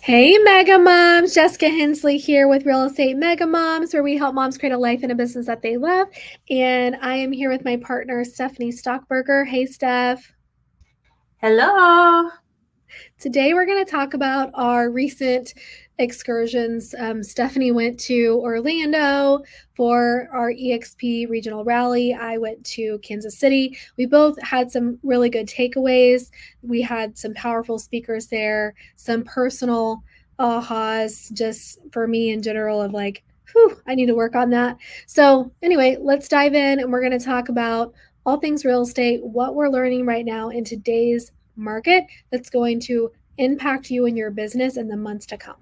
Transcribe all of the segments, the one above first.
Hey, Mega Moms! Jessica Hensley here with Real Estate Mega Moms, where we help moms create a life and a business that they love. And I am here with my partner, Stefanie Stockberger. Hey, Steph. Hello. Today, we're going to talk about our recent excursions. Stephanie went to Orlando for our EXP regional rally. I went to Kansas City. We both had some really good takeaways. We had some powerful speakers there, some personal ahas just for me in general of like, whew, I need to work on that. So, anyway, let's dive in and we're going to talk about all things real estate, what we're learning right now in today's market that's going to impact you and your business in the months to come.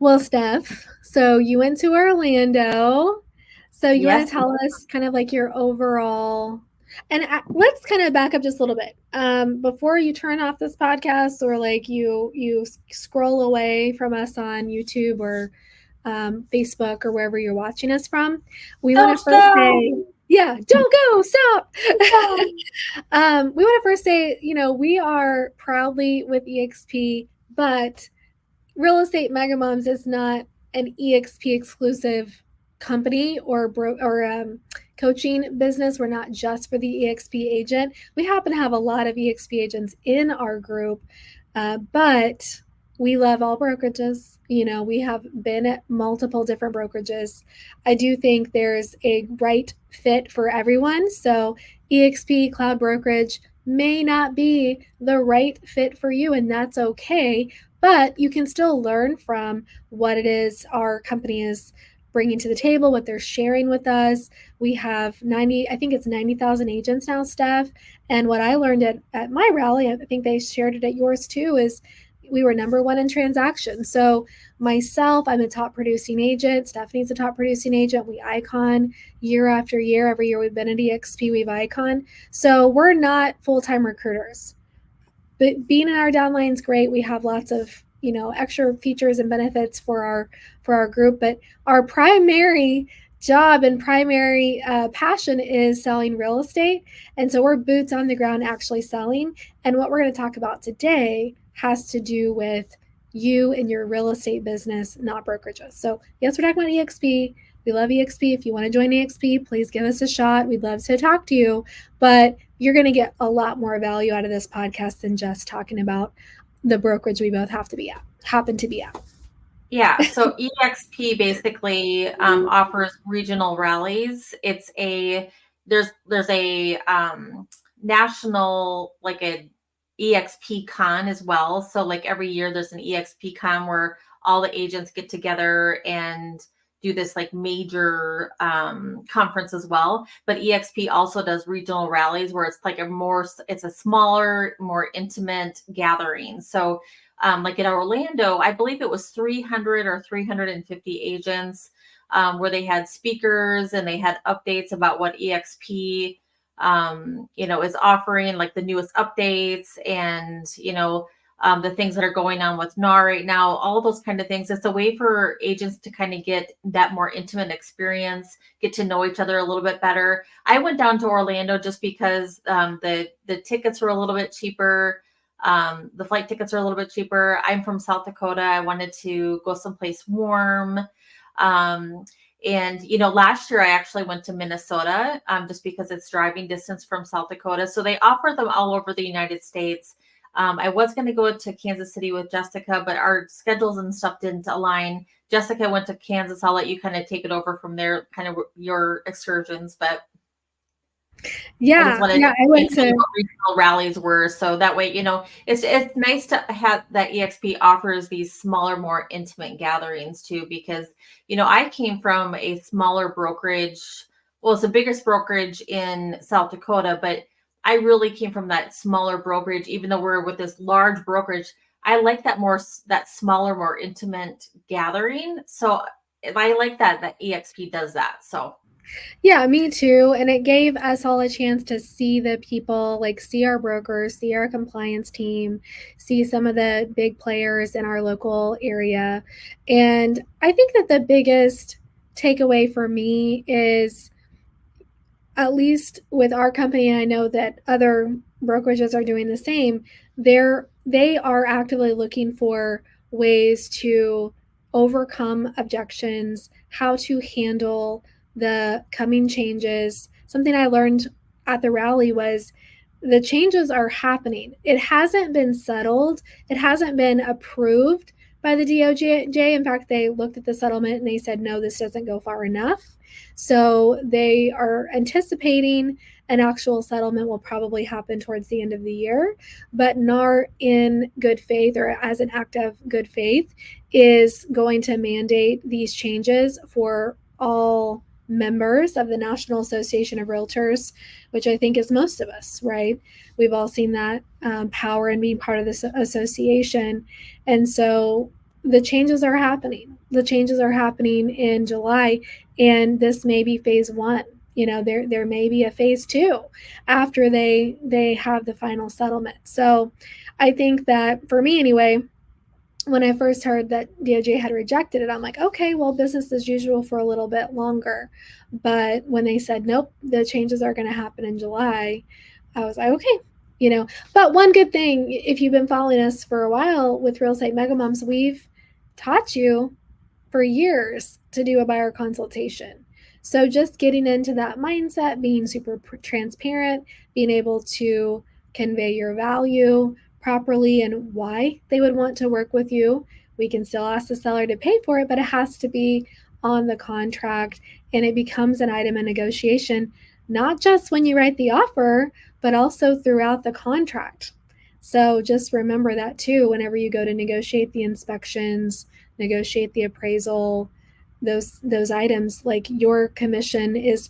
Well, Steph, so you went to Orlando. So you want Yes. to tell us kind of like your overall, and let's kind of back up just a little bit before you turn off this podcast or like you scroll away from us on YouTube or Facebook or wherever you're watching us from. We want Don't to first go. say, yeah, don't go, stop. No. We want to first say, we are proudly with EXP, but Real Estate Mega Moms is not an EXP exclusive company or coaching business. We're not just for the EXP agent. We happen to have a lot of EXP agents in our group, but we love all brokerages. We have been at multiple different brokerages. I do think there's a right fit for everyone. So EXP cloud brokerage may not be the right fit for you, and that's okay, but you can still learn from what it is our company is bringing to the table, what they're sharing with us. We have 90, I think it's 90,000 agents now, Steph. And what I learned at my rally, I think they shared it at yours too, is we were number one in transactions. So myself, I'm a top producing agent. Stephanie's a top producing agent. We icon year after year. Every year we've been at EXP, we've icon. So we're not full-time recruiters. But being in our downline is great. We have lots of extra features and benefits for our group, but our primary job and primary passion is selling real estate, and so we're boots on the ground actually selling. And what we're going to talk about today has to do with you and your real estate business, not brokerages. So yes, we're talking about EXP. We love EXP. If you want to join EXP, please give us a shot. We'd love to talk to you, but you're going to get a lot more value out of this podcast than just talking about the brokerage we both happen to be at. Yeah. So EXP basically offers regional rallies. There's a national, like a EXP con as well. So like every year there's an EXP con where all the agents get together and do this like major conference as well. But EXP also does regional rallies where it's like it's a smaller, more intimate gathering. So like in Orlando, I believe it was 300 or 350 agents where they had speakers and they had updates about what EXP is offering, like the newest updates and, the things that are going on with NAR right now, all those kind of things. It's a way for agents to kind of get that more intimate experience, get to know each other a little bit better. I went down to Orlando just because the tickets were a little bit cheaper. The flight tickets are a little bit cheaper. I'm from South Dakota. I wanted to go someplace warm. And, last year I actually went to Minnesota just because it's driving distance from South Dakota. So they offer them all over the United States. I was going to go to Kansas City with Jessica, but our schedules and stuff didn't align. Jessica went to Kansas. I'll let you kind of take it over from there, kind of your excursions, but I just wanted to I went explain to what regional rallies were. So that way, it's nice to have that EXP offers these smaller, more intimate gatherings too, because, I came from a smaller brokerage. Well, it's the biggest brokerage in South Dakota, but I really came from that smaller brokerage, even though we're with this large brokerage. I like that smaller, more intimate gathering. So I like that EXP does that. So yeah, me too. And it gave us all a chance to see the people, like see our brokers, see our compliance team, see some of the big players in our local area. And I think that the biggest takeaway for me is, at least with our company, and I know that other brokerages are doing the same, they are actively looking for ways to overcome objections, how to handle the coming changes. Something I learned at the rally was the changes are happening. It hasn't been settled, it hasn't been approved by the DOJ. In fact, they looked at the settlement and they said, no, this doesn't go far enough. So they are anticipating an actual settlement will probably happen towards the end of the year. But NAR, in good faith or as an act of good faith, is going to mandate these changes for all members of the National Association of Realtors, which I think is most of us, right? We've all seen that power in being part of this association. And so the changes are happening. The changes are happening in July, and this may be phase one. You know, there may be a phase two after they have the final settlement. So I think that for me anyway, when I first heard that DOJ had rejected it, I'm like, okay, well, business as usual for a little bit longer. But when they said, nope, the changes are going to happen in July, I was like, okay, you know. But one good thing, if you've been following us for a while with Real Estate Megamoms, we've taught you for years to do a buyer consultation. So just getting into that mindset, being super transparent, being able to convey your value properly and why they would want to work with you. We can still ask the seller to pay for it, but it has to be on the contract, and it becomes an item of negotiation, not just when you write the offer, but also throughout the contract. So just remember that too whenever you go to negotiate the inspections, negotiate the appraisal, those items. Like, your commission is,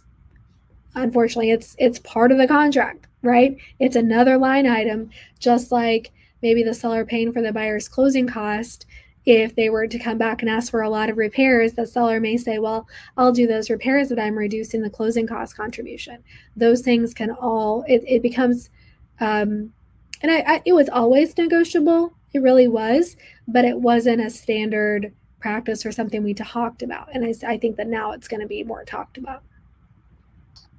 unfortunately, it's part of the contract, right? It's another line item, just like maybe the seller paying for the buyer's closing cost. If they were to come back and ask for a lot of repairs, the seller may say, well, I'll do those repairs, but I'm reducing the closing cost contribution. Those things can all, it becomes, and it was always negotiable. It really was, but it wasn't a standard practice or something we talked about. And I think that now it's going to be more talked about.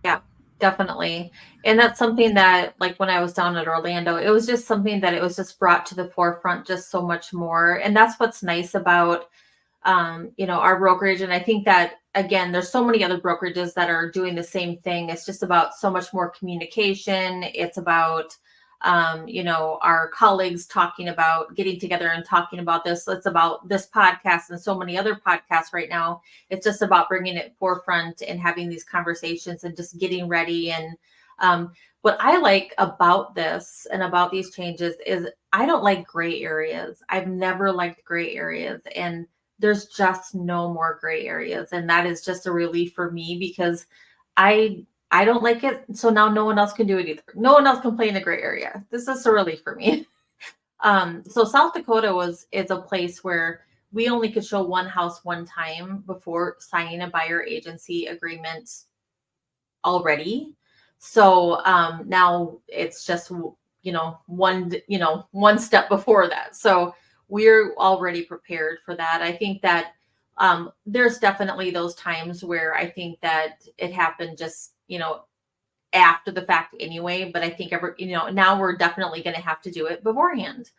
Yeah, definitely. And that's something that, like, when I was down at Orlando, it was just something that it was just brought to the forefront just so much more. And that's what's nice about, our brokerage. And I think that, again, there's so many other brokerages that are doing the same thing. It's just about so much more communication. It's about, our colleagues talking about getting together and talking about this. It's about this podcast and so many other podcasts right now. It's just about bringing it forefront and having these conversations and just getting ready. And what I like about this and about these changes is I don't like gray areas. I've never liked gray areas, and there's just no more gray areas. And that is just a relief for me, because I don't like it. So now no one else can do it either. No one else can play in the gray area. This is a relief for me. So South Dakota is a place where we only could show one house one time before signing a buyer agency agreement already. So now it's just, one step before that. So we're already prepared for that. I think that there's definitely those times where I think that it happened just, after the fact anyway, but I think now we're definitely going to have to do it beforehand.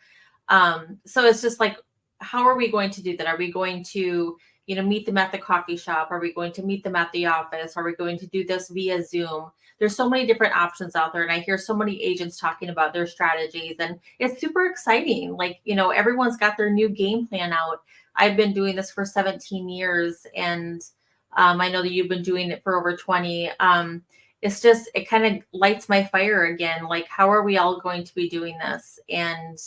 So it's just like, how are we going to do that? Are we going to, meet them at the coffee shop? Are we going to meet them at the office? Are we going to do this via Zoom? There's so many different options out there. And I hear so many agents talking about their strategies, and it's super exciting. Like, everyone's got their new game plan out. I've been doing this for 17 years, and I know that you've been doing it for over 20. It's just, it kind of lights my fire again. Like, how are we all going to be doing this? And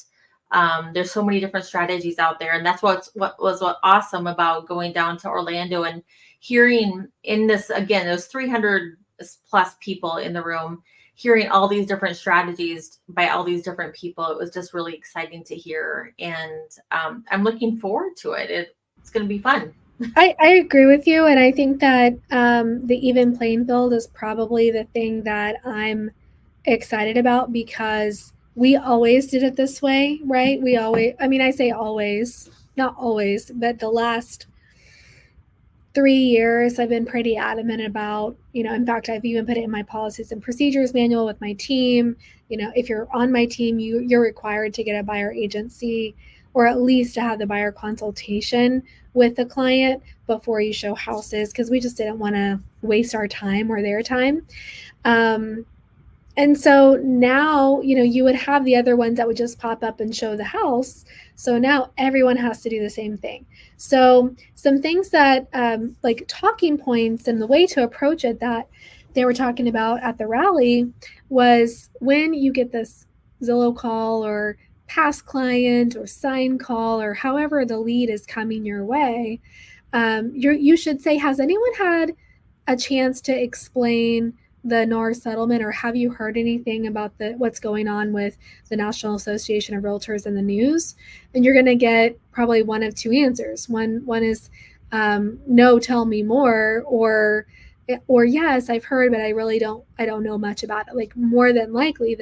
there's so many different strategies out there. And that's what was awesome about going down to Orlando and hearing in this, again, there's 300 plus people in the room, hearing all these different strategies by all these different people. It was just really exciting to hear. And I'm looking forward to it. It's going to be fun. I agree with you. And I think that the even playing field is probably the thing that I'm excited about, because we always did it this way, right? I say always, not always, but the last 3 years, I've been pretty adamant about, in fact, I've even put it in my policies and procedures manual with my team. If you're on my team, you're required to get a buyer agency, or at least to have the buyer consultation with the client before you show houses, because we just didn't want to waste our time or their time. And so now, you would have the other ones that would just pop up and show the house. So now everyone has to do the same thing. So some things that like talking points and the way to approach it that they were talking about at the rally was, when you get this Zillow call or past client or sign call, or however the lead is coming your way, you should say, has anyone had a chance to explain the NAR settlement, or have you heard anything about what's going on with the National Association of Realtors in the news? And you're going to get probably one of two answers. One is no, tell me more, or yes, I've heard, but I don't know much about it. Like, more than likely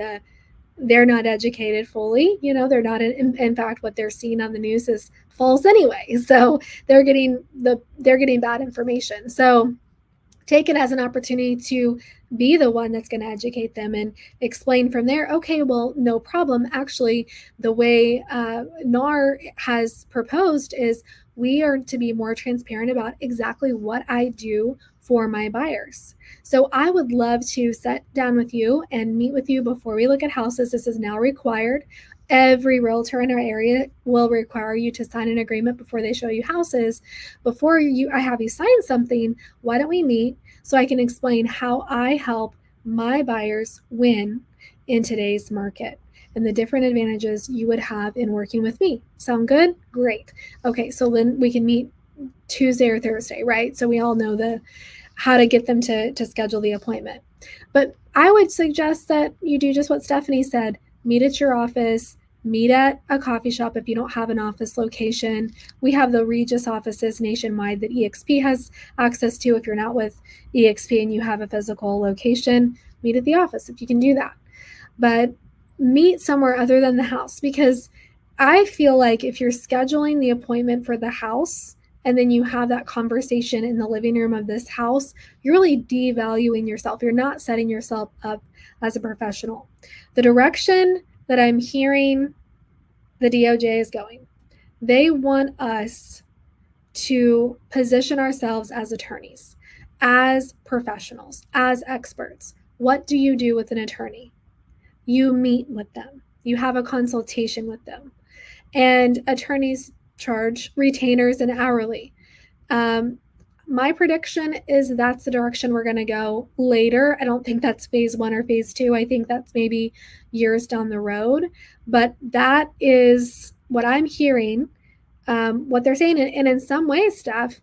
they're not educated fully. They're not in fact, what they're seeing on the news is false anyway. So they're getting bad information. So take it as an opportunity to be the one that's going to educate them and explain from there. Okay, well, no problem. Actually, the way NAR has proposed is we are to be more transparent about exactly what I do for my buyers. So I would love to sit down with you and meet with you before we look at houses. This is now required. Every realtor in our area will require you to sign an agreement before they show you houses. Before I have you sign something, why don't we meet so I can explain how I help my buyers win in today's market and the different advantages you would have in working with me. Sound good? Great. Okay, so then we can meet Tuesday or Thursday, right? So we all know how to get them to schedule the appointment. But I would suggest that you do just what Stefanie said. Meet at your office, meet at a coffee shop if you don't have an office location. We have the Regis offices nationwide that EXP has access to. If you're not with EXP and you have a physical location, meet at the office if you can do that. But meet somewhere other than the house, because I feel like if you're scheduling the appointment for the house and then you have that conversation in the living room of this house, you're really devaluing yourself. You're not setting yourself up as a professional. The direction that I'm hearing the DOJ is going, they want us to position ourselves as attorneys, as professionals, as experts. What do you do with an attorney? You meet with them. You have a consultation with them. And attorneys charge retainers and hourly. My prediction is that's the direction we're going to go later. I don't think that's phase 1 or phase 2. I think that's maybe years down the road. But that is what I'm hearing, what they're saying. And in some ways, Steph,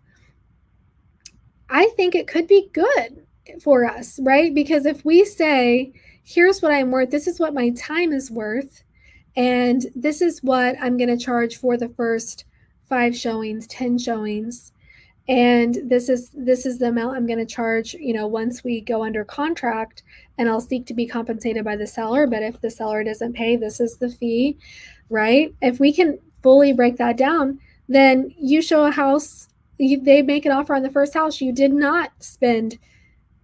I think it could be good for us, right? Because if we say, here's what I'm worth, this is what my time is worth, and this is what I'm going to charge for the first 5 showings, 10 showings, and this is the amount I'm going to charge, once we go under contract, and I'll seek to be compensated by the seller. But if the seller doesn't pay, this is the fee, right? If we can fully break that down, then you show a house, they make an offer on the first house, you did not spend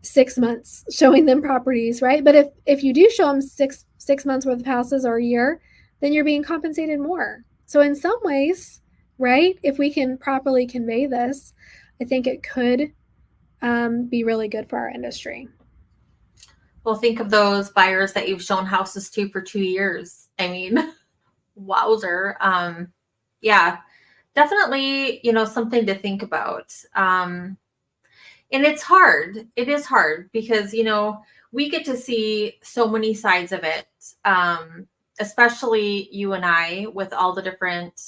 6 months showing them properties, right? But if you do show them six months worth of houses or a year, then you're being compensated more. So in some ways, right, if we can properly convey this, I think it could be really good for our industry. Well, think of those buyers that you've shown houses to for 2 years. I mean, wowzer. Yeah, definitely, something to think about. And it's hard. It is hard because, we get to see so many sides of it, especially you and I, with all the different,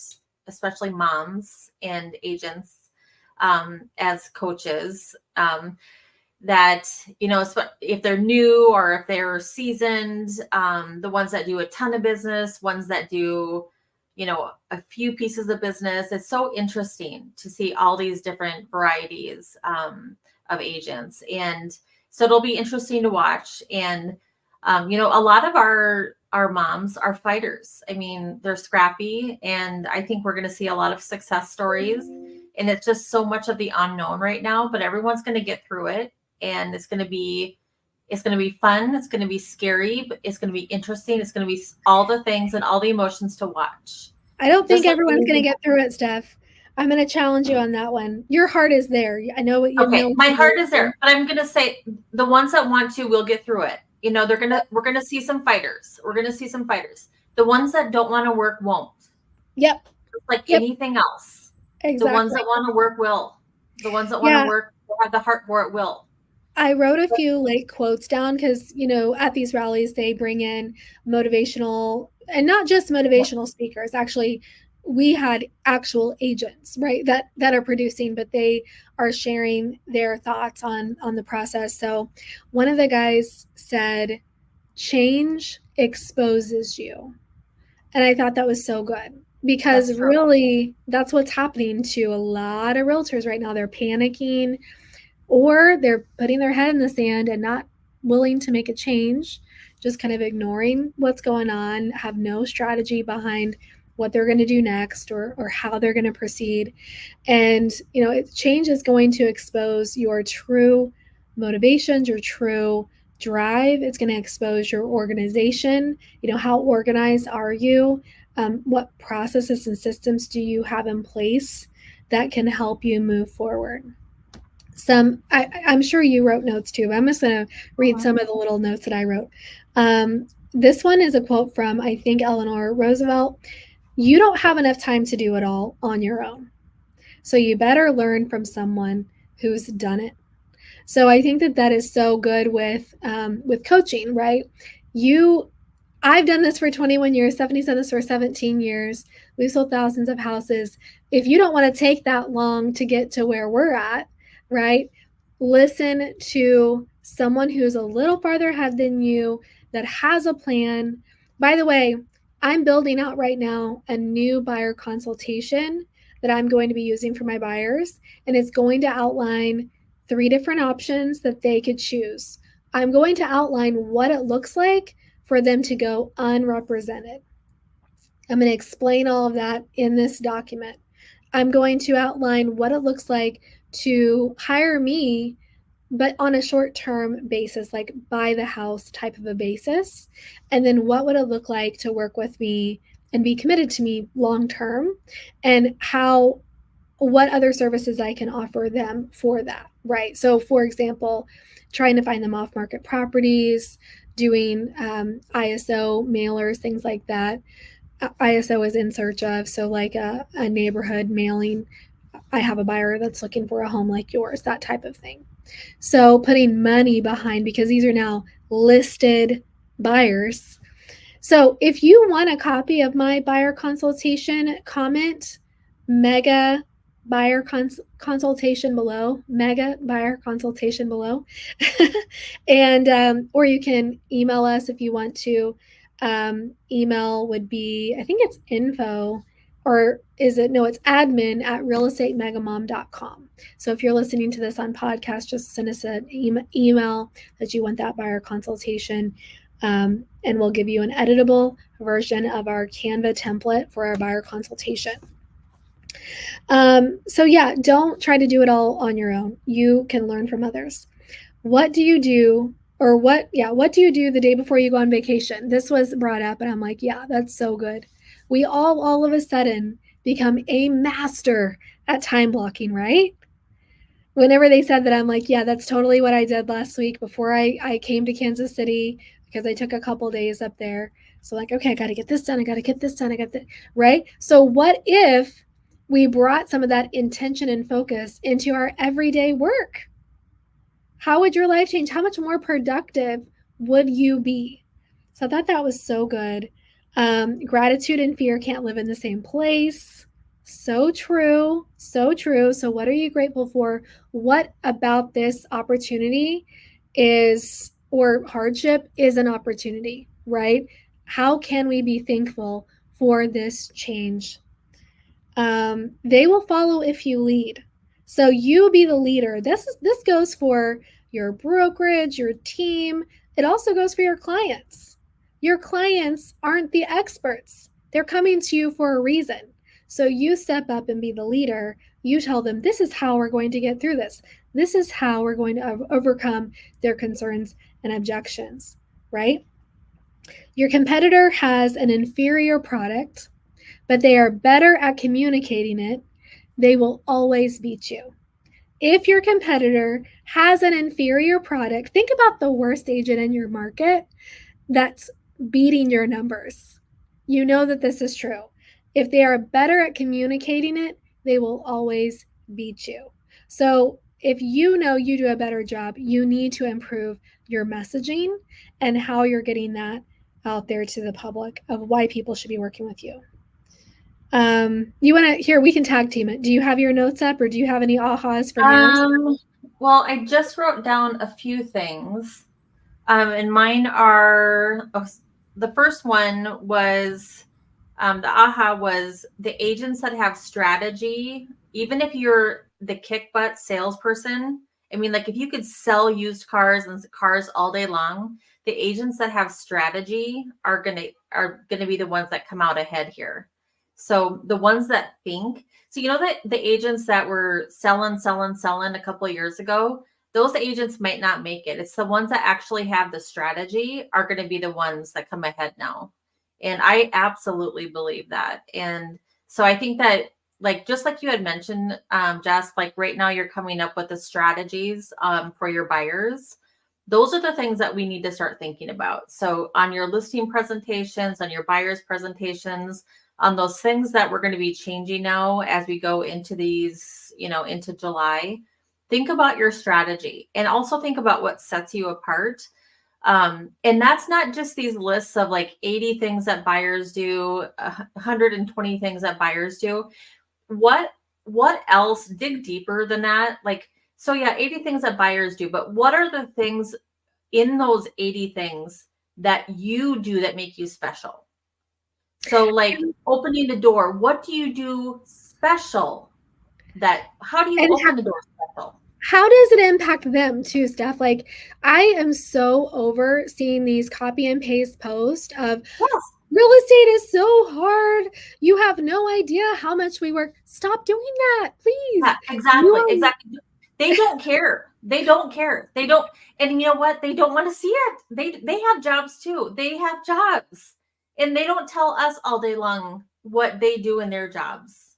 especially moms and agents, as coaches, that, if they're new or if they're seasoned, the ones that do a ton of business, ones that do, a few pieces of business. It's so interesting to see all these different varieties of agents. And so it'll be interesting to watch. And, a lot of our moms are fighters. I mean, they're scrappy, and I think we're going to see a lot of success stories. And it's just so much of the unknown right now, but everyone's going to get through it. And it's going to be fun. It's going to be scary, but it's going to be interesting. It's going to be all the things and all the emotions to watch. I don't think Just like everyone's going to anything. get through it, Steph. I'm going to challenge you on that one. Your heart is there. I know what you Okay, know. my heart is there, but I'm going to say the ones that want to will get through it. You know, we're going to see some fighters. We're going to see some fighters. The ones that don't want to work won't. Yep. Just like Yep. anything else. Exactly. The ones that want to work will. The ones that want to work, have the heart for it will. I wrote a few like quotes down because, you know, at these rallies, they bring in motivational, and not just motivational speakers. Actually, we had actual agents, right, that are producing, but they are sharing their thoughts on the process. So one of the guys said, change exposes you. And I thought that was so good, because really that's what's happening to a lot of realtors right now. They're panicking, or they're putting their head in the sand and not willing to make a change, just kind of ignoring what's going on, have no strategy behind what they're going to do next, or how they're going to proceed. And, you know, change is going to expose your true motivations, your true drive. It's going to expose your organization. You know, how organized are you? What processes and systems do you have in place that can help you move forward? I'm sure you wrote notes too, but I'm just going to read some of the little notes that I wrote. This one is a quote from, I think, Eleanor Roosevelt. You don't have enough time to do it all on your own. So you better learn from someone who's done it. So I think that is so good with coaching, right? I've done this for 21 years. Stephanie's done this for 17 years. We've sold thousands of houses. If you don't want to take that long to get to where we're at, right? Listen to someone who's a little farther ahead than you, that has a plan. By the way, I'm building out right now a new buyer consultation that I'm going to be using for my buyers, and it's going to outline 3 different options that they could choose. I'm going to outline what it looks like for them to go unrepresented. I'm going to explain all of that in this document. I'm going to outline what it looks like to hire me, but on a short-term basis, like buy the house type of a basis. And then what would it look like to work with me and be committed to me long-term, and what other services I can offer them for that, right? So for example, trying to find them off-market properties, doing ISO mailers, things like that. ISO is in search of, so like a neighborhood mailing. I have a buyer that's looking for a home like yours, that type of thing. So putting money behind, because these are now listed buyers. So if you want a copy of my buyer consultation, comment mega buyer consultation below, mega buyer consultation below. And or you can email us if you want to. Email would be, I think it's info, or is it, no, it's admin at realestatemegamom.com. So if you're listening to this on podcast, just send us an email that you want that buyer consultation, and we'll give you an editable version of our Canva template for our buyer consultation. So yeah, don't try to do it all on your own. You can learn from others. What do you do, or what do you do the day before you go on vacation? This was brought up, and I'm like, yeah, that's so good. We all of a sudden become a master at time blocking, right? Whenever they said that, I'm like, yeah, that's totally what I did last week before I came to Kansas City, because I took a couple days up there. So like, okay, I got to get this done. I got to get this done. I got that, right? So what if we brought some of that intention and focus into our everyday work? How would your life change? How much more productive would you be? So I thought that was so good. Gratitude and fear can't live in the same place. So true. So true. So what are you grateful for? What about this opportunity is, or hardship is, an opportunity, right? How can we be thankful for this change? They will follow if you lead. So you be the leader. This goes for your brokerage, your team. It also goes for your clients. Your clients aren't the experts. They're coming to you for a reason. So you step up and be the leader. You tell them, this is how we're going to get through this. This is how we're going to overcome their concerns and objections, right? Your competitor has an inferior product, but they are better at communicating it. They will always beat you. If your competitor has an inferior product, think about the worst agent in your market that's beating your numbers. You know that this is true. If they are better at communicating it, they will always beat you. So if you know you do a better job, you need to improve your messaging and how you're getting that out there to the public of why people should be working with you. You want to here, we can tag team it. Do you have your notes up, or do you have any ahas from yours? Well, I just wrote down a few things. And mine are, the first one was, the aha was the agents that have strategy, even if you're the kick butt salesperson. I mean, like if you could sell used cars and cars all day long, the agents that have strategy are gonna be the ones that come out ahead here. So the ones that think, so you know that the agents that were selling a couple of years ago, those agents might not make it. It's the ones that actually have the strategy are going to be the ones that come ahead now. And I absolutely believe that. And so I think that, like, just like you had mentioned, Jess, like right now you're coming up with the strategies for your buyers. Those are the things that we need to start thinking about. So on your listing presentations, on your buyers presentations, on those things that we're going to be changing now as we go into these, into July, think about your strategy and also think about what sets you apart. And that's not just these lists of like 80 things that buyers do, 120 things that buyers do. What else? Dig deeper than that. Like, so yeah, 80 things that buyers do, but what are the things in those 80 things that you do that make you special? So like opening the door, what do you do special? How do you open the door special? How does it impact them too, Steph? Like, I am so over seeing these copy and paste posts of real estate is so hard. You have no idea how much we work. Stop doing that, please. Yeah, exactly. They don't care. They don't care. They don't. And you know what? They don't want to see it. They have jobs too. They have jobs. And they don't tell us all day long what they do in their jobs.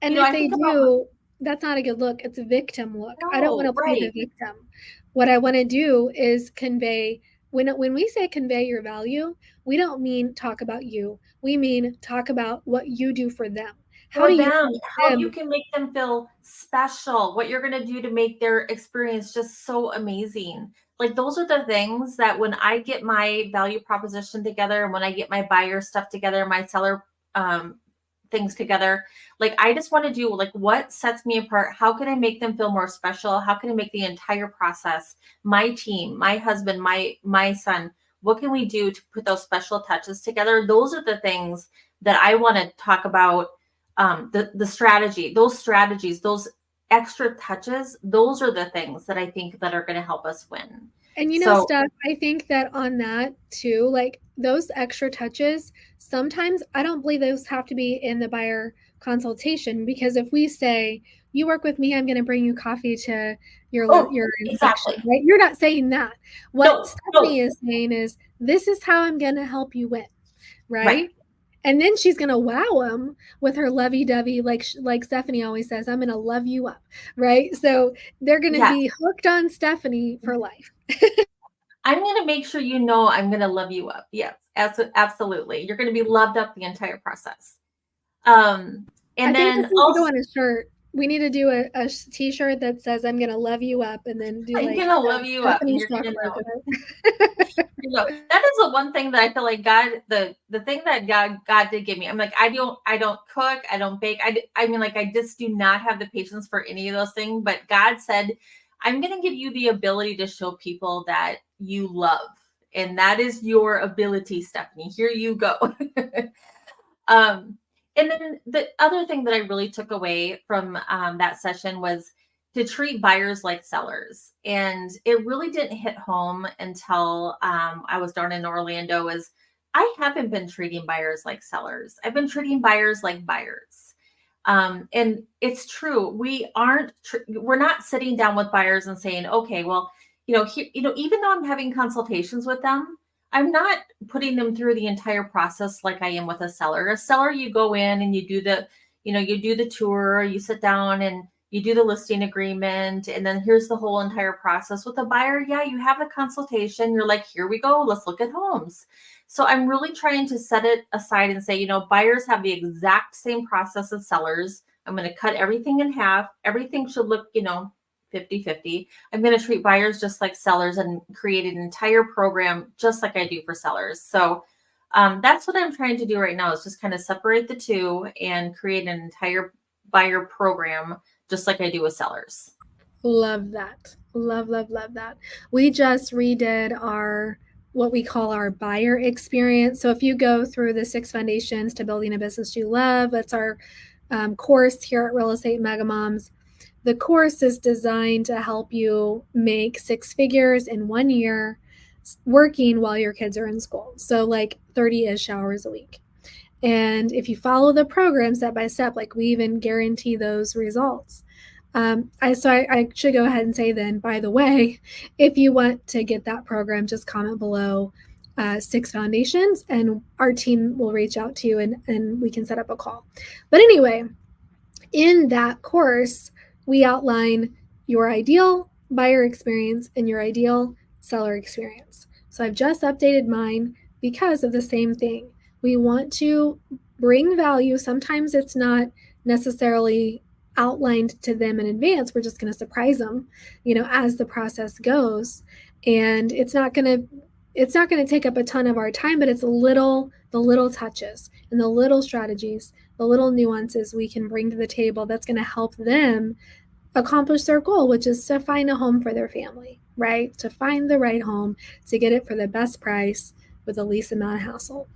And if they do, that's not a good look. It's a victim look. I don't want to play the victim. What I want to do is convey, when we say convey your value, we don't mean talk about you. We mean talk about what you do for them. How you can make them feel special, what you're going to do to make their experience just so amazing. Like those are the things that when I get my value proposition together and when I get my buyer stuff together, my seller things together, like I just want to do like what sets me apart. How can I make them feel more special? How can I make the entire process, my team, my husband, my son, what can we do to put those special touches together? Those are the things that I want to talk about. The strategy, those strategies, those extra touches, those are the things that I think that are going to help us win. And Steph, I think that on that too, like those extra touches, sometimes I don't believe those have to be in the buyer consultation, because if we say, you work with me, I'm going to bring you coffee to your inspection, right? You're not saying that. What Stefanie is saying is, this is how I'm going to help you win, right? And then she's going to wow them with her lovey-dovey, like Stefanie always says, I'm going to love you up, right? So they're going to be hooked on Stefanie for life. I'm going to make sure I'm going to love you up. Yes, absolutely. You're going to be loved up the entire process. And I then think this needs to go on a shirt. We need to do a t-shirt that says, I'm going to love you up, and then do I'm going to love you up. And you're going to know. That is the one thing that I feel like God, the thing that God did give me. I'm like, I don't cook. I don't bake. I mean, like, I just do not have the patience for any of those things. But God said, I'm going to give you the ability to show people that you love. And that is your ability, Stefanie. Here you go. And then the other thing that I really took away from that session was to treat buyers like sellers. And it really didn't hit home until I was down in Orlando. I haven't been treating buyers like sellers. I've been treating buyers like buyers. And it's true. We're not sitting down with buyers and saying, okay, well, even though I'm having consultations with them, I'm not putting them through the entire process like I am with a seller. A seller, you go in and you do the tour, you sit down and you do the listing agreement, and then here's the whole entire process. With a buyer, yeah, you have a consultation. You're like, here we go, let's look at homes. So I'm really trying to set it aside and say, buyers have the exact same process as sellers. I'm going to cut everything in half. Everything should look, 50-50. I'm going to treat buyers just like sellers and create an entire program just like I do for sellers. So that's what I'm trying to do right now, is just kind of separate the two and create an entire buyer program just like I do with sellers. Love that. Love, love, love that. We just redid what we call our buyer experience. So if you go through the 6 foundations to building a business you love, that's our course here at Real Estate Megamoms. The course is designed to help you make 6 figures in 1 year working while your kids are in school. So like 30-ish hours a week. And if you follow the program step by step, like we even guarantee those results. I should go ahead and say then, by the way, if you want to get that program, just comment below 6 foundations and our team will reach out to you and we can set up a call. But anyway, in that course, we outline your ideal buyer experience and your ideal seller experience. So I've just updated mine because of the same thing. We want to bring value. Sometimes it's not necessarily outlined to them in advance. We're just going to surprise them, as the process goes. And it's not going to take up a ton of our time, but it's the little touches and the little strategies, the little nuances we can bring to the table that's going to help them accomplish their goal, which is to find a home for their family, right? To find the right home, to get it for the best price with the least amount of hassle.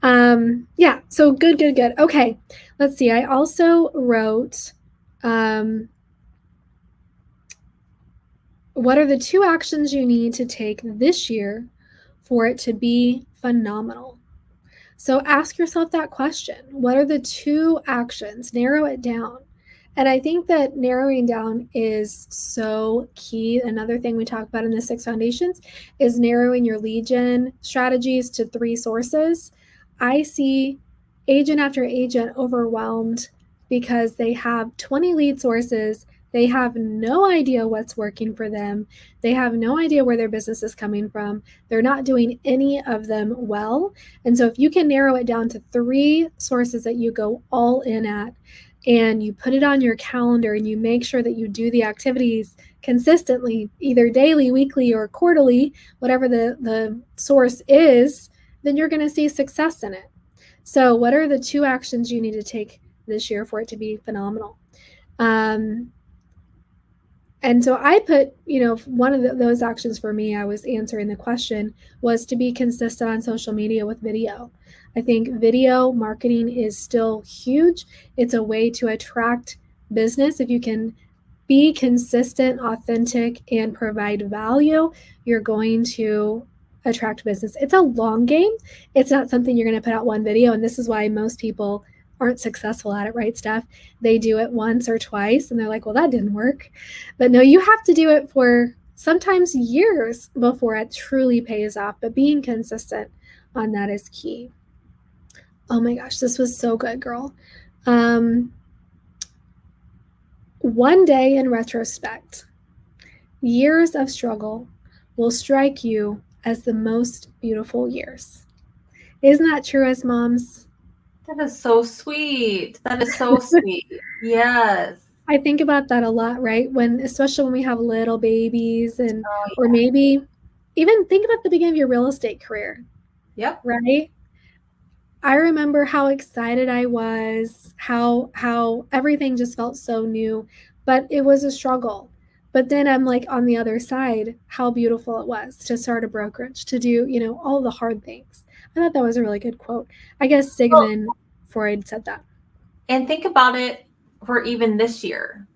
Yeah, so good. Okay, let's see. I also wrote, what are the 2 actions you need to take this year for it to be phenomenal? So ask yourself that question. What are the 2 actions? Narrow it down. And I think that narrowing down is so key. Another thing we talk about in the 6 foundations is narrowing your lead gen strategies to 3 sources. I see agent after agent overwhelmed because they have 20 lead sources. They have no idea what's working for them. They have no idea where their business is coming from. They're not doing any of them well. And so if you can narrow it down to 3 sources that you go all in at, and you put it on your calendar and you make sure that you do the activities consistently, either daily, weekly, or quarterly, whatever the source is, then you're going to see success in it. So what are the 2 actions you need to take this year for it to be phenomenal? And so I put, one of those actions for me, I was answering the question, was to be consistent on social media with video. I think video marketing is still huge. It's a way to attract business. If you can be consistent, authentic, and provide value, you're going to attract business. It's a long game. It's not something you're going to put out one video. And this is why most people aren't successful at it, right, Steph? They do it once or twice and they're like, well, that didn't work. But no, you have to do it for sometimes years before it truly pays off. But being consistent on that is key. Oh my gosh, this was so good, girl. One day in retrospect, years of struggle will strike you as the most beautiful years. Isn't that true as moms? That is so sweet. That is so sweet. Yes. I think about that a lot, right? Especially when we have little babies or maybe even think about the beginning of your real estate career. Yep. Right? I remember how excited I was, how everything just felt so new, but it was a struggle. But then I'm like on the other side, how beautiful it was to start a brokerage, to do, all the hard things. I thought that was a really good quote. I guess Sigmund Freud said that. And think about it for even this year.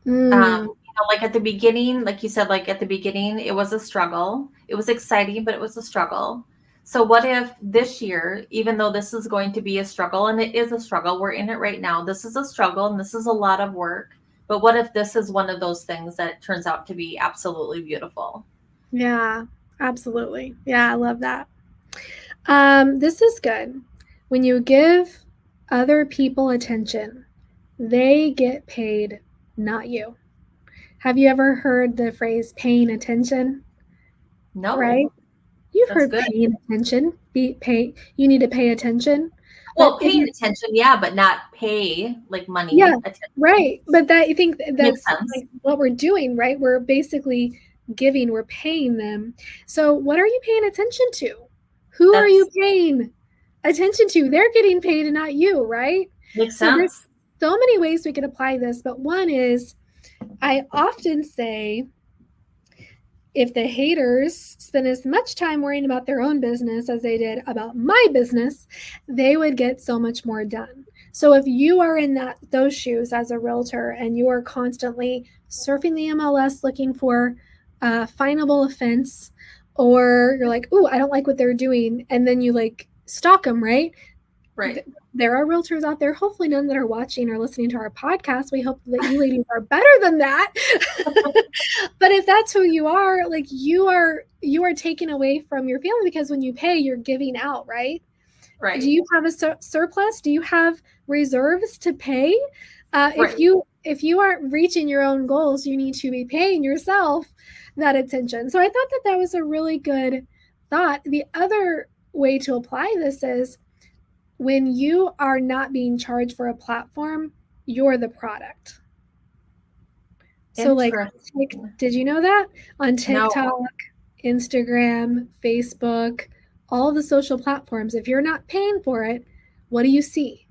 Like at the beginning, like you said, like at the beginning, it was a struggle. It was exciting, but it was a struggle. So what if this year, even though this is going to be a struggle, and it is a struggle, we're in it right now. This is a struggle and this is a lot of work. But what if this is one of those things that turns out to be absolutely beautiful? Yeah, absolutely. Yeah, I love that. This is good. When you give other people attention, they get paid, not you. Have you ever heard the phrase paying attention? Right? No, You've that's heard good. paying attention. You need to pay attention. But Well, if paying you attention, yeah, but not pay like yeah, money attention. right. But that I think Makes that's sense. like what we're doing, right? We're basically giving, we're paying them. So what are you paying attention to? Who are you That's paying attention to? They're getting paid and not you, right? makes So there's sense. so many ways we can apply this, but one is I often say if the haters spend as much time worrying about their own business as they did about my business, they would get so much more done. So if you are in those shoes as a realtor and you are constantly surfing the MLS looking for a finable offense, or you're like, "Ooh, I don't like what they're doing," and then you like stalk them, right? Right. There are realtors out there, hopefully none that are watching or listening to our podcast. We hope that you ladies are better than that. But if that's who you are, like you are taking away from your family, because when you pay, you're giving out, right? Do Right. you have a surplus? Do you have reserves to pay? If Right. you aren't reaching your own goals, you need to be paying yourself that attention. So I thought that was a really good thought. The other way to apply this is when you are not being charged for a platform, you're the product. So like, Interesting. did you know that? On No, TikTok, Instagram, Facebook, all the social platforms, if you're not paying for it, what do you see?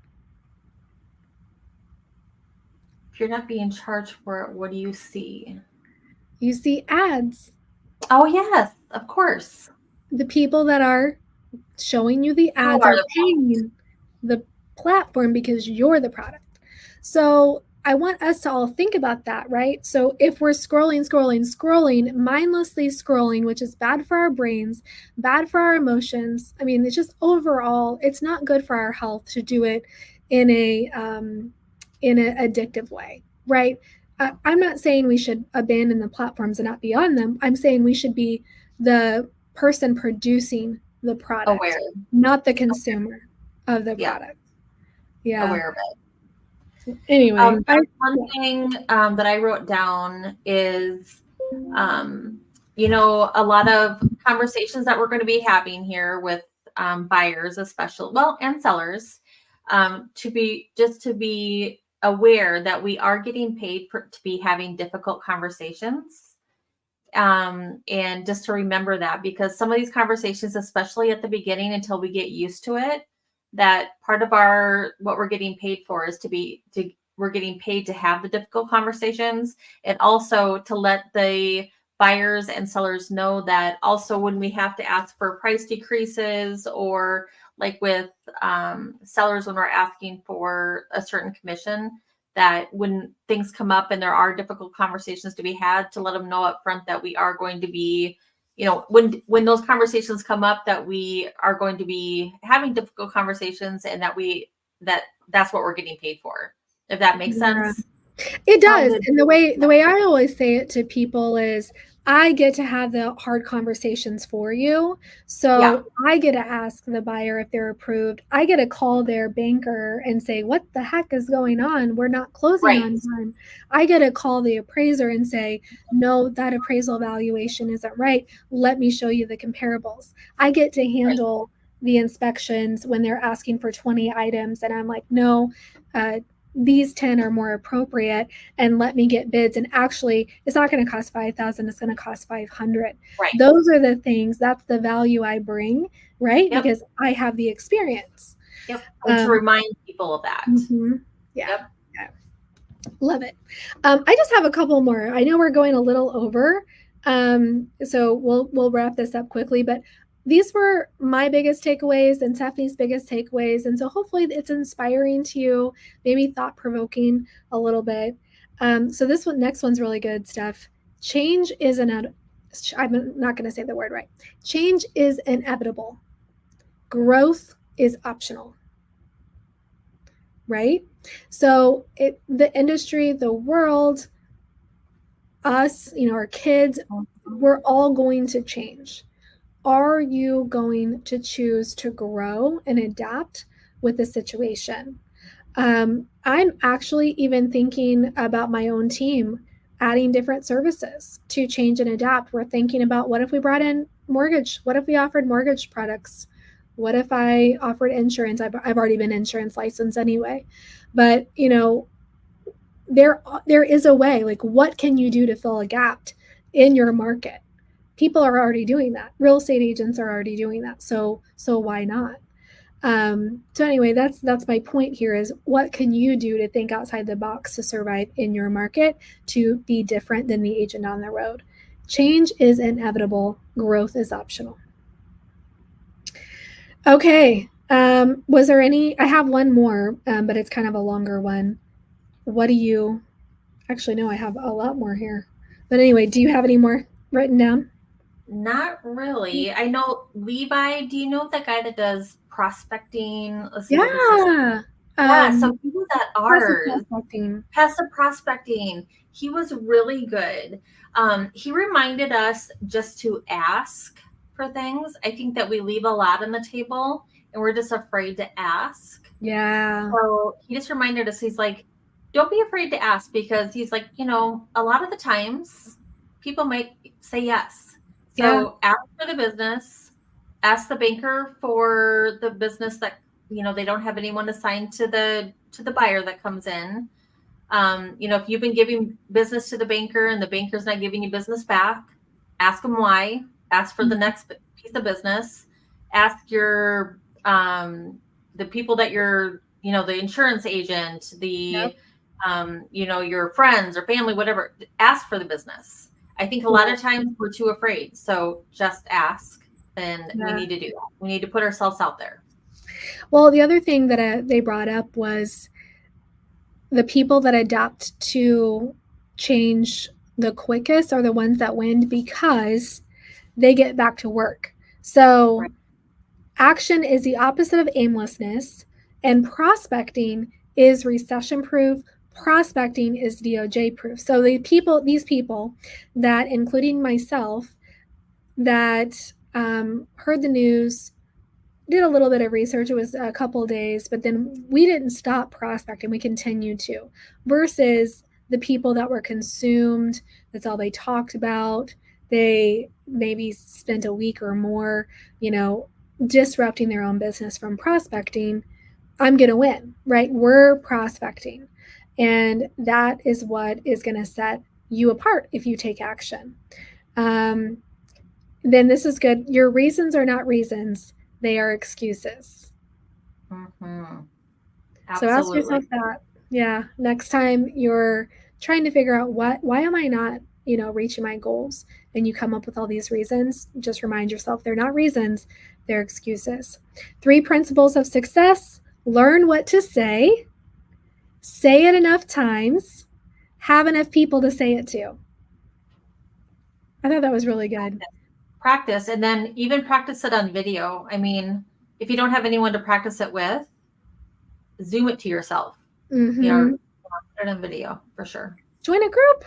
if you're not being charged for it, what do you see? You see ads. Oh, yes, of course. The people that are showing you the You ads are are the paying the platform because you're the product. So I want us to all think about that, right? So if we're scrolling, mindlessly scrolling, which is bad for our brains, bad for our emotions. I mean, it's just overall, it's not good for our health to do it in an addictive way, right? I'm not saying we should abandon the platforms and not be on them. I'm saying we should be the person producing the product, aware. not the consumer of the Yeah, product. Yeah. aware of it. Anyway, That's one thing that I wrote down is, a lot of conversations that we're going to be having here with buyers, especially, well, and sellers, to be aware that we are getting paid to be having difficult conversations. And just to remember that, because some of these conversations, especially at the beginning, until we get used to it, that part of what we're getting paid for is we're getting paid to have the difficult conversations, and also to let the buyers and sellers know that also when we have to ask for price decreases, or like with sellers, when we're asking for a certain commission, that when things come up and there are difficult conversations to be had, to let them know up front that we are going to be, when those conversations come up, that we are going to be having difficult conversations, and that's what we're getting paid for. If that makes yeah. sense. It does. Sounded. And the way I always say it to people is I get to have the hard conversations for you. Yeah. So I get to ask the buyer if they're approved. I get to call their banker and say, "What the heck is going on? We're not closing Right. on time." I get to call the appraiser and say, "No, that appraisal valuation isn't right. Let me show you the comparables." I get to Right. handle the inspections when they're asking for 20 items and I'm like, "No, these 10 are more appropriate, and let me get bids, and actually it's not going to cost 5,000, it's going to cost 500." Right. Those are the things, that's the value I bring, right? Yep. Because I have the experience. Yep. And to remind people of that. Yeah. Yep. Yeah, love it. I just have a couple more. I know we're going a little over, so we'll wrap this up quickly, but these were my biggest takeaways and Stephanie's biggest takeaways. And so hopefully it's inspiring to you, maybe thought provoking a little bit. So next one's really good stuff. Change is I'm not going to say the word right. Change is inevitable. Growth is optional, right? So the industry, the world, us, our kids, we're all going to change. Are you going to choose to grow and adapt with the situation? I'm actually even thinking about my own team adding different services to change and adapt. We're thinking about, what if we brought in mortgage? What if we offered mortgage products? What if I offered insurance? I've already been insurance licensed anyway. But, there is a way. Like, what can you do to fill a gap in your market? People are already doing that. Real estate agents are already doing that. So why not? So anyway, that's my point here, is what can you do to think outside the box to survive in your market, to be different than the agent on the road? Change is inevitable. Growth is optional. Okay. Was there any? I have one more, but it's kind of a longer one. What do you? Actually, no, I have a lot more here. But anyway, do you have any more written down? Not really. I know Levi. Do you know the guy that does prospecting? Let's see what this is. Yeah. Yeah, so he was at ours. Prospecting. Passive prospecting. He was really good. He reminded us just to ask for things. I think that we leave a lot on the table and we're just afraid to ask. Yeah. So he just reminded us, he's like, don't be afraid to ask, because he's like, a lot of the times people might say yes. So ask for the business, ask the banker for the business that, they don't have anyone assigned to the buyer that comes in. If you've been giving business to the banker and the banker's not giving you business back, ask them why. Ask for the next piece of business. Ask your the people that you're, the insurance agent, your friends or family, whatever. Ask for the business. I think a lot of times we're too afraid. So just ask, and we need to do that. We need to put ourselves out there. Well, the other thing that they brought up was the people that adapt to change the quickest are the ones that win, because they get back to work. So action is the opposite of aimlessness, and prospecting is recession proof. Prospecting is DOJ proof. So these people that, including myself, that heard the news, did a little bit of research. It was a couple days, but then we didn't stop prospecting. We continued to, versus the people that were consumed. That's all they talked about. They maybe spent a week or more, disrupting their own business from prospecting. I'm going to win, right? We're prospecting. And that is what is going to set you apart if you take action. Then this is good. Your reasons are not reasons. They are excuses. Mm-hmm. So ask yourself that. Yeah. Next time you're trying to figure out why am I not, reaching my goals, and you come up with all these reasons, just remind yourself they're not reasons, they're excuses. 3 principles of success: learn what to say it enough times, have enough people to say it to. I thought that was really good. Practice, and then even practice it on video. I mean, if you don't have anyone to practice it with, Zoom it to yourself. Mm-hmm. Put it on video for sure. Join a group,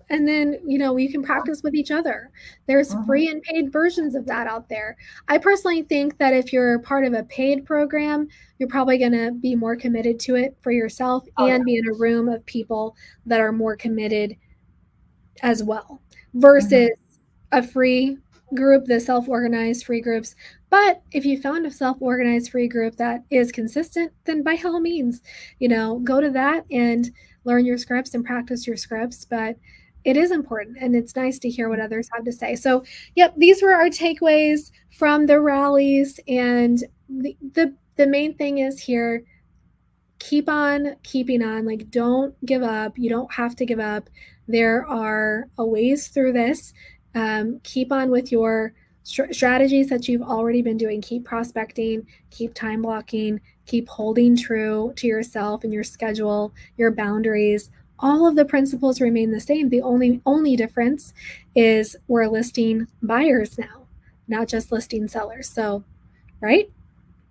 and then you can practice with each other. There's free and paid versions of that out there. I personally think that if you're part of a paid program, you're probably going to be more committed to it for yourself, and be in a room of people that are more committed as well, versus a free group, the self-organized free groups. But if you found a self-organized free group that is consistent, then by all means, go to that and learn your scripts and practice your scripts. But it is important, and it's nice to hear what others have to say. So, yep, these were our takeaways from the rallies. And the main thing is here, keep on keeping on. Like, don't give up. You don't have to give up. There are ways through this. Keep on with your strategies that you've already been doing. Keep prospecting, keep time blocking, keep holding true to yourself and your schedule, your boundaries. All of the principles remain the same. The only difference is we're listing buyers now, not just listing sellers. So right?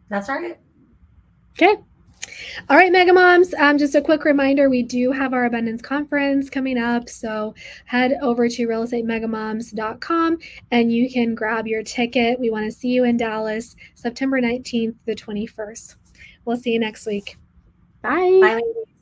That's right. Okay. All right, Mega Moms. Just a quick reminder, we do have our abundance conference coming up. So head over to realestatemegamoms.com and you can grab your ticket. We want to see you in Dallas, September 19th to the 21st. We'll see you next week. Bye. Bye, ladies.